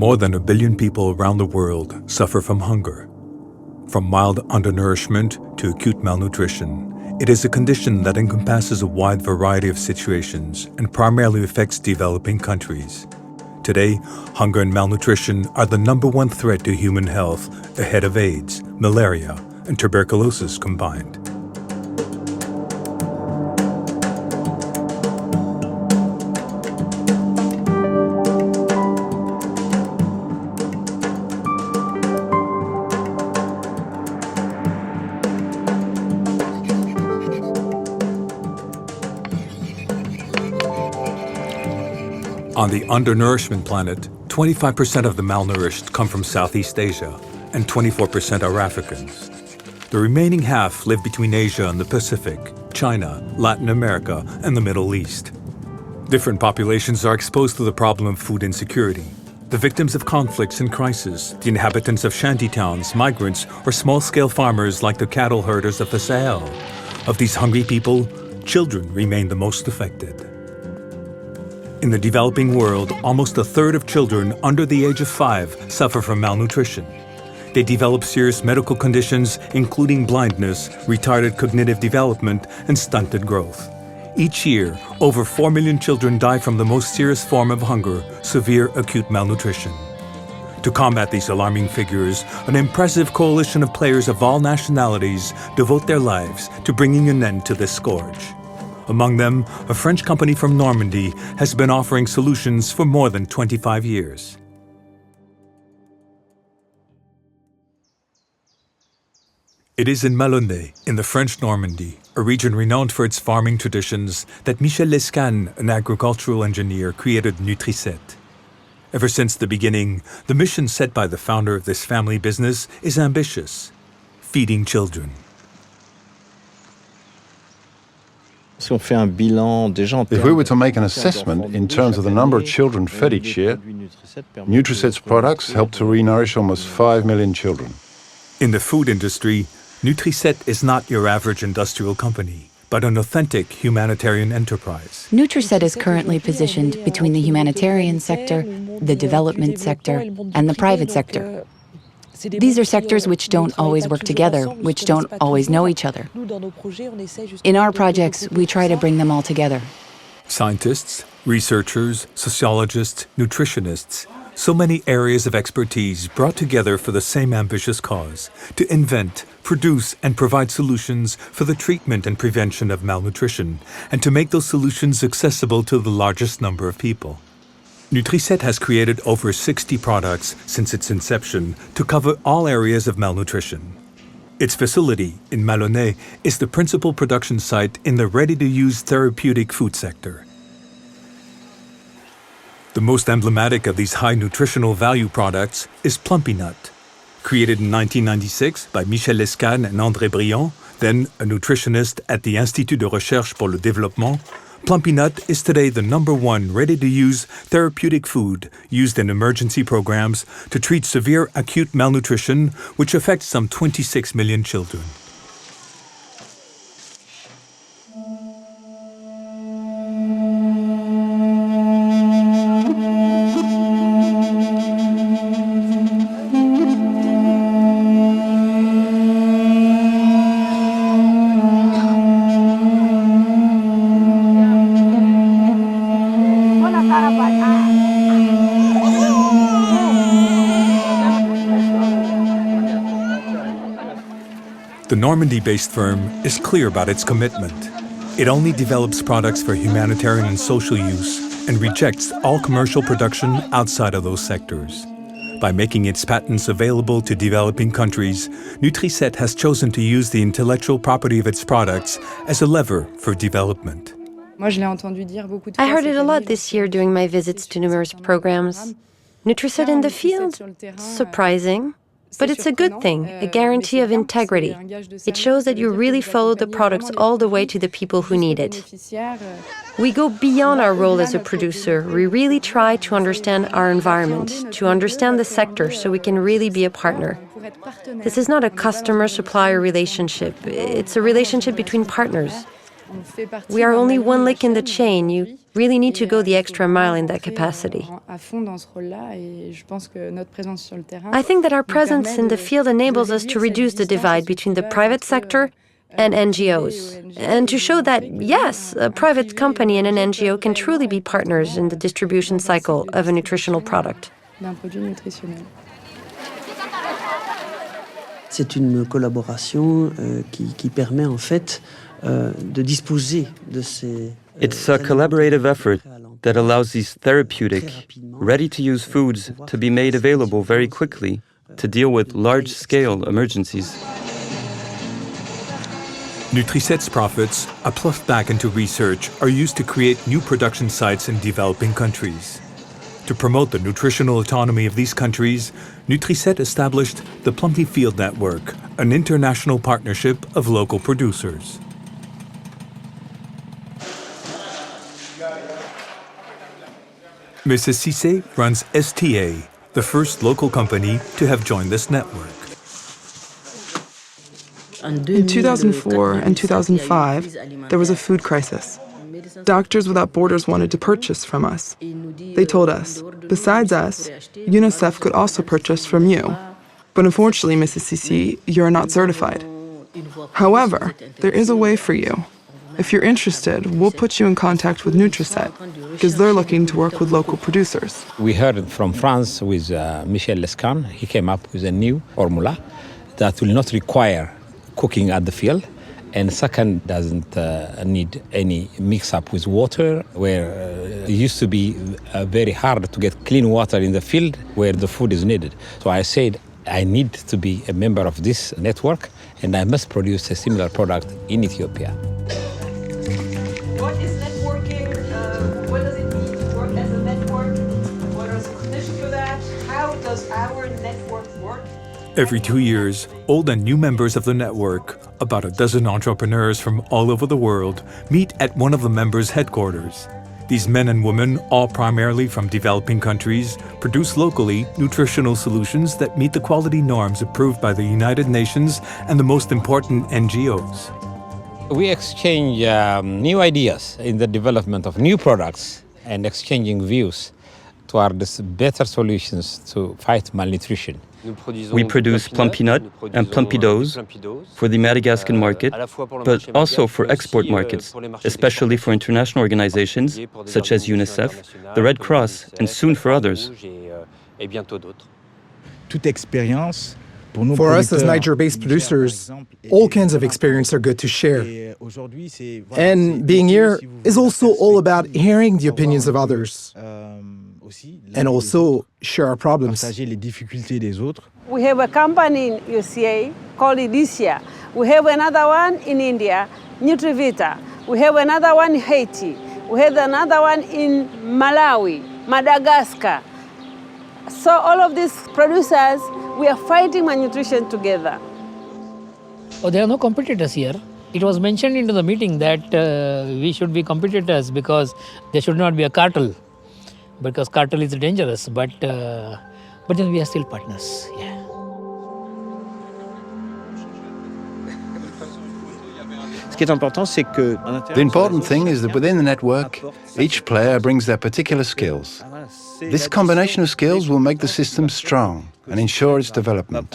More than 1 billion people around the world suffer from hunger. From mild undernourishment to acute malnutrition, it is a condition that encompasses a wide variety of situations and primarily affects developing countries. Today, hunger and malnutrition are the #1 threat to human health, ahead of AIDS, malaria, and tuberculosis combined. On the undernourishment planet, 25% of the malnourished come from Southeast Asia, and 24% are Africans. The remaining half live between Asia and the Pacific, China, Latin America, and the Middle East. Different populations are exposed to the problem of food insecurity. The victims of conflicts and crisis, the inhabitants of shantytowns, migrants, or small-scale farmers like the cattle herders of the Sahel. Of these hungry people, children remain the most affected. In the developing world, almost a third of children under the age of 5 suffer from malnutrition. They develop serious medical conditions, including blindness, retarded cognitive development, and stunted growth. Each year, over 4 million children die from the most serious form of hunger, severe acute malnutrition. To combat these alarming figures, an impressive coalition of players of all nationalities devote their lives to bringing an end to this scourge. Among them, a French company from Normandy has been offering solutions for more than 25 years. It is in Maloney, in the French Normandy, a region renowned for its farming traditions, that Michel Lescanne, an agricultural engineer, created Nutriset. Ever since the beginning, the mission set by the founder of this family business is ambitious: feeding children. If we were to make an assessment in terms of the number of children fed each year, Nutriset's products help to re-nourish almost 5 million children. In the food industry, Nutriset is not your average industrial company, but an authentic humanitarian enterprise. Nutriset is currently positioned between the humanitarian sector, the development sector, and the private sector. These are sectors which don't always work together, which don't always know each other. In our projects, we try to bring them all together. Scientists, researchers, sociologists, nutritionists, so many areas of expertise brought together for the same ambitious cause: to invent, produce, and provide solutions for the treatment and prevention of malnutrition, and to make those solutions accessible to the largest number of people. Nutriset has created over 60 products since its inception to cover all areas of malnutrition. Its facility in Maloney is the principal production site in the ready-to-use therapeutic food sector. The most emblematic of these high nutritional value products is Plumpy'nut. Created in 1996 by Michel Lescanne and André Briand, then a nutritionist at the Institut de Recherche pour le Développement, Plumpy'nut is today the #1 ready-to-use therapeutic food used in emergency programs to treat severe acute malnutrition, which affects some 26 million children. The Normandy-based firm is clear about its commitment. It only develops products for humanitarian and social use and rejects all commercial production outside of those sectors. By making its patents available to developing countries, Nutriset has chosen to use the intellectual property of its products as a lever for development. I heard it a lot this year during my visits to numerous programs. Nutriset in the field? Surprising. But it's a good thing, a guarantee of integrity. It shows that you really follow the products all the way to the people who need it. We go beyond our role as a producer. We really try to understand our environment, to understand the sector, so we can really be a partner. This is not a customer-supplier relationship. It's a relationship between partners. We are only one link in the chain. You really need to go the extra mile in that capacity. I think that our presence in the field enables us to reduce the divide between the private sector and NGOs, and to show that, yes, a private company and an NGO can truly be partners in the distribution cycle of a nutritional product. C'est une collaboration qui permet en fait de disposer de ces... It's a collaborative effort that allows these therapeutic, ready-to-use foods to be made available very quickly to deal with large-scale emergencies. Nutriset's profits, ploughed back into research, are used to create new production sites in developing countries. To promote the nutritional autonomy of these countries, Nutriset established the Plumpy Field Network, an international partnership of local producers. Mrs. Cissé runs STA, the first local company to have joined this network. In 2004 and 2005, there was a food crisis. Doctors Without Borders wanted to purchase from us. They told us, besides us, UNICEF could also purchase from you. But unfortunately, Mrs. Cissé, you're not certified. However, there is a way for you. If you're interested, we'll put you in contact with Nutriset, because they're looking to work with local producers. We heard from France with Michel Lescanne. He came up with a new formula that will not require cooking at the field, and second, doesn't need any mix-up with water, where it used to be very hard to get clean water in the field where the food is needed. So I said, I need to be a member of this network, and I must produce a similar product in Ethiopia. What is networking? What does it mean to work as a network? What are the conditions for that? How does our network work? Every 2 years, old and new members of the network, about a dozen entrepreneurs from all over the world, meet at one of the members' headquarters. These men and women, all primarily from developing countries, produce locally nutritional solutions that meet the quality norms approved by the United Nations and the most important NGOs. We exchange new ideas in the development of new products and exchanging views towards better solutions to fight malnutrition. We produce Plumpy'nut and Plumpy'doz for the Madagascan market, but also for export markets, especially for international organizations such as UNICEF, the Red Cross, and soon for others. For us as Niger-based producers, all kinds of experience are good to share. And being here is also all about hearing the opinions of others and also share our problems. We have a company in USA called Elysia. We have another one in India, Nutributter. We have another one in Haiti. We have another one in Malawi, Madagascar. So all of these producers, we are fighting malnutrition together. Oh, there are no competitors here. It was mentioned into the meeting that we should be competitors because there should not be a cartel, because cartel is dangerous. But then we are still partners. Yeah. The important thing is that within the network, each player brings their particular skills. This combination of skills will make the system strong and ensure its development.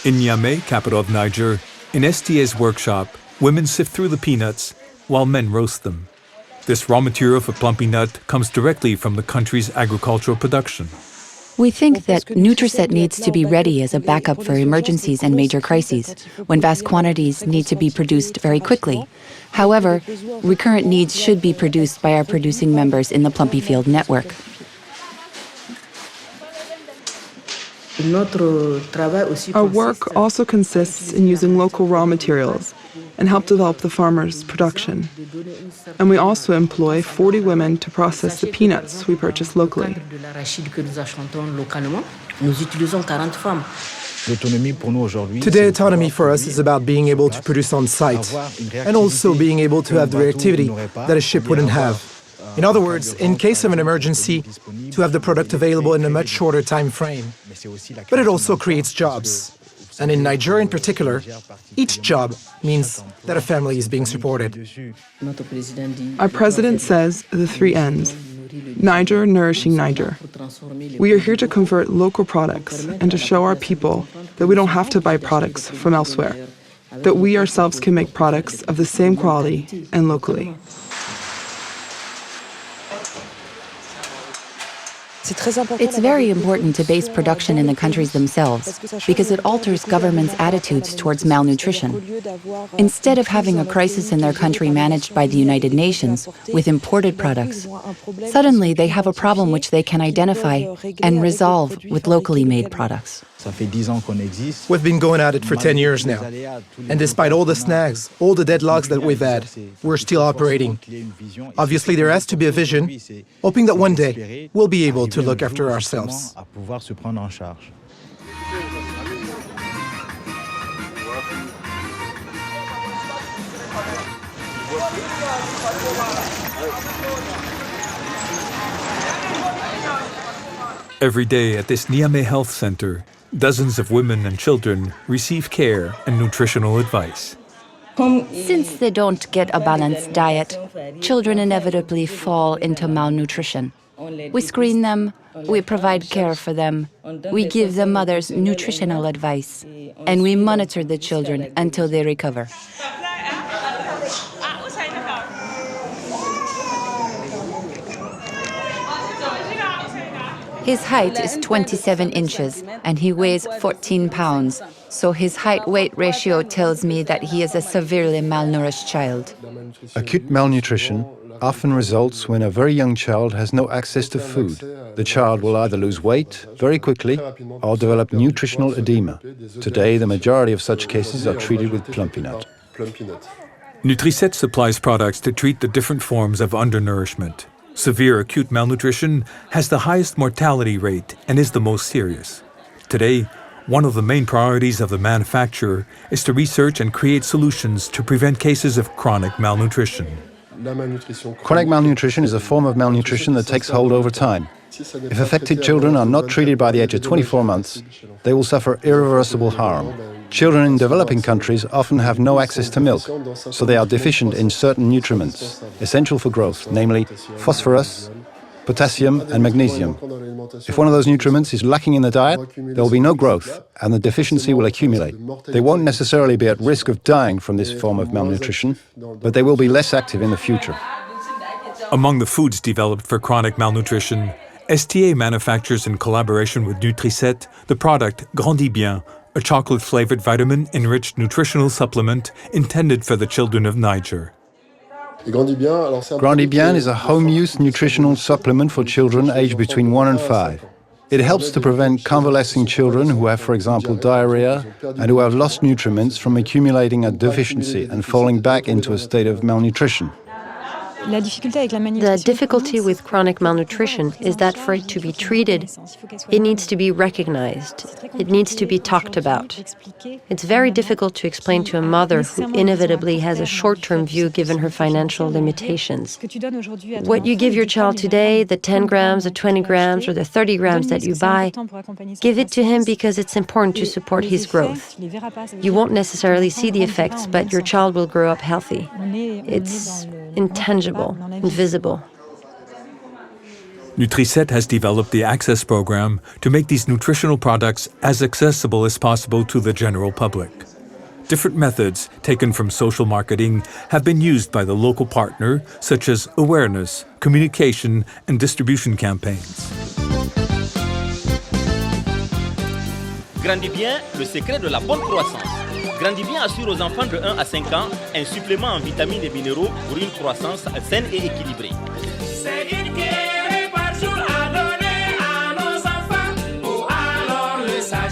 In Niamey, capital of Niger, in STA's workshop, women sift through the peanuts while men roast them. This raw material for Plumpy'nut comes directly from the country's agricultural production. We think that Nutriset needs to be ready as a backup for emergencies and major crises, when vast quantities need to be produced very quickly. However, recurrent needs should be produced by our producing members in the Plumpy Field Network. Our work also consists in using local raw materials and help develop the farmers' production. And we also employ 40 women to process the peanuts we purchase locally. Today, autonomy for us is about being able to produce on site and also being able to have the reactivity that a ship wouldn't have. In other words, in case of an emergency, to have the product available in a much shorter time frame. But it also creates jobs. And in Nigeria in particular, each job means that a family is being supported. Our president says the 3 N's. Niger nourishing Niger. We are here to convert local products and to show our people that we don't have to buy products from elsewhere, that we ourselves can make products of the same quality and locally. It's very important to base production in the countries themselves because it alters governments' attitudes towards malnutrition. Instead of having a crisis in their country managed by the United Nations with imported products, suddenly they have a problem which they can identify and resolve with locally made products. We've been going at it for 10 years now. And despite all the snags, all the deadlocks that we've had, we're still operating. Obviously, there has to be a vision, hoping that one day we'll be able to look after ourselves. Every day at this Niamey Health Center, dozens of women and children receive care and nutritional advice. Since they don't get a balanced diet, children inevitably fall into malnutrition. We screen them, we provide care for them, we give the mothers nutritional advice, and we monitor the children until they recover. His height is 27 inches and he weighs 14 pounds, so his height-weight ratio tells me that he is a severely malnourished child. Acute malnutrition often results when a very young child has no access to food. The child will either lose weight very quickly or develop nutritional edema. Today, the majority of such cases are treated with Plumpy'nut. Nutriset supplies products to treat the different forms of undernourishment. Severe acute malnutrition has the highest mortality rate and is the most serious. Today, one of the main priorities of the manufacturer is to research and create solutions to prevent cases of chronic malnutrition. Chronic malnutrition is a form of malnutrition that takes hold over time. If affected children are not treated by the age of 24 months, they will suffer irreversible harm. Children in developing countries often have no access to milk, so they are deficient in certain nutriments, essential for growth, namely phosphorus, potassium and magnesium. If one of those nutriments is lacking in the diet, there will be no growth and the deficiency will accumulate. They won't necessarily be at risk of dying from this form of malnutrition, but they will be less active in the future. Among the foods developed for chronic malnutrition, STA manufactures in collaboration with Nutriset the product Grandis Bien, a chocolate-flavored vitamin-enriched nutritional supplement intended for the children of Niger. Grandis Bien is a home-use nutritional supplement for children aged between 1 and 5. It helps to prevent convalescing children who have, for example, diarrhea and who have lost nutriments from accumulating a deficiency and falling back into a state of malnutrition. The difficulty with chronic malnutrition is that for it to be treated, it needs to be recognized. It needs to be talked about. It's very difficult to explain to a mother who inevitably has a short-term view given her financial limitations. What you give your child today, the 10 grams, the 20 grams, or the 30 grams that you buy, give it to him because it's important to support his growth. You won't necessarily see the effects, but your child will grow up healthy. It's intangible, invisible. Nutriset has developed the Access program to make these nutritional products as accessible as possible to the general public. Different methods taken from social marketing have been used by the local partner, such as awareness, communication, and distribution campaigns. Grandis Bien, le secret de la bonne croissance. Grandis Bien assure aux enfants de 1 à 5 ans un supplément en vitamines et minéraux pour une croissance saine et équilibrée. C'est une cuillerée par jour à donner à nos enfants, ou alors le savoir.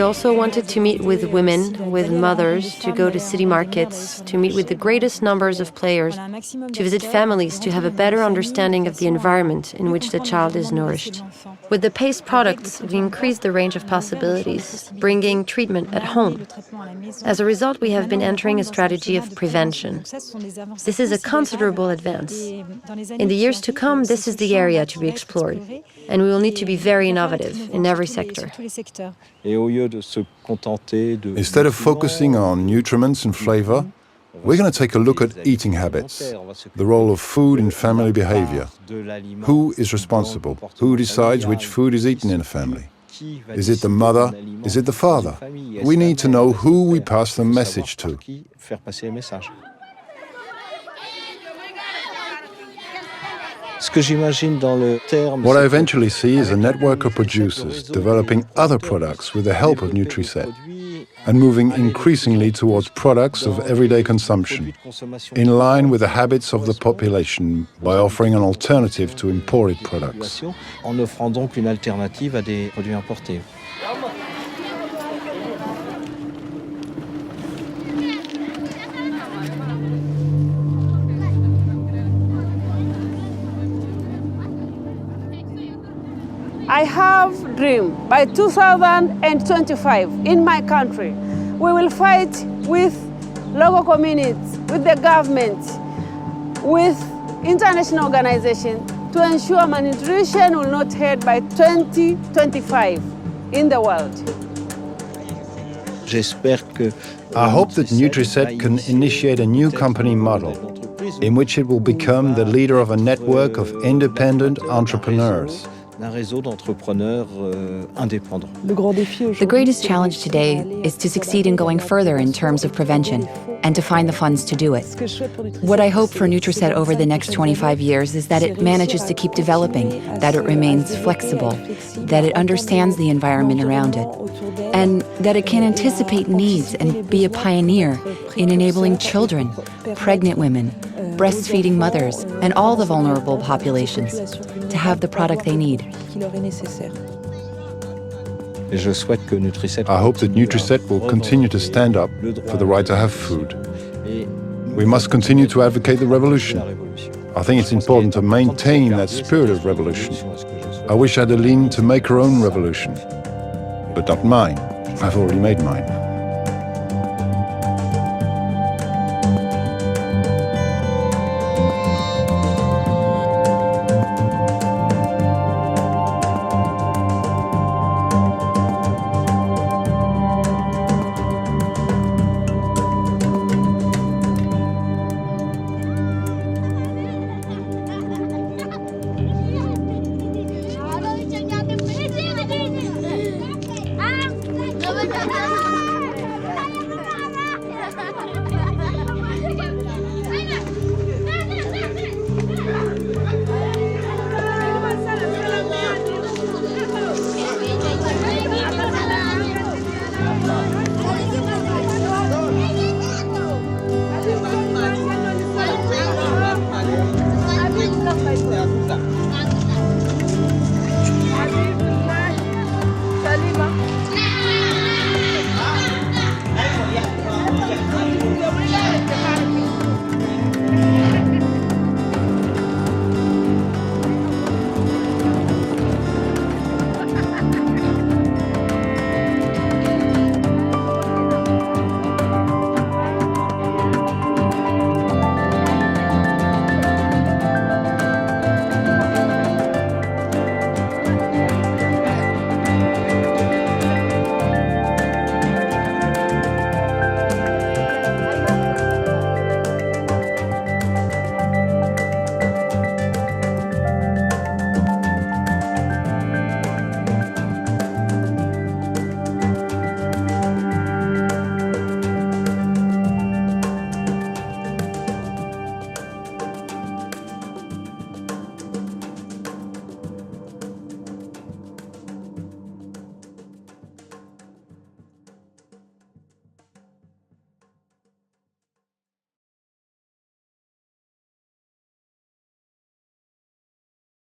We also wanted to meet with women, with mothers, to go to city markets, to meet with the greatest numbers of players, to visit families, to have a better understanding of the environment in which the child is nourished. With the paste products, we increased the range of possibilities, bringing treatment at home. As a result, we have been entering a strategy of prevention. This is a considerable advance. In the years to come, this is the area to be explored, and we will need to be very innovative in every sector. Instead of focusing on nutriments and flavor, we're going to take a look at eating habits, the role of food in family behavior. Who is responsible? Who decides which food is eaten in a family? Is it the mother? Is it the father? We need to know who we pass the message to. What I eventually see is a network of producers developing other products with the help of Nutriset and moving increasingly towards products of everyday consumption, in line with the habits of the population by offering an alternative to imported products. I have a dream. By 2025, in my country, we will fight with local communities, with the government, with international organizations to ensure malnutrition will not hit by 2025 in the world. I hope that Nutriset can initiate a new company model in which it will become the leader of a network of independent entrepreneurs. The greatest challenge today is to succeed in going further in terms of prevention and to find the funds to do it. What I hope for Nutriset over the next 25 years is that it manages to keep developing, that it remains flexible, that it understands the environment around it, and that it can anticipate needs and be a pioneer in enabling children, pregnant women, breastfeeding mothers, and all the vulnerable populations to have the product they need. I hope that Nutriset will continue to stand up for the right to have food. We must continue to advocate the revolution. I think it's important to maintain that spirit of revolution. I wish Adeline to make her own revolution, but not mine. I've already made mine.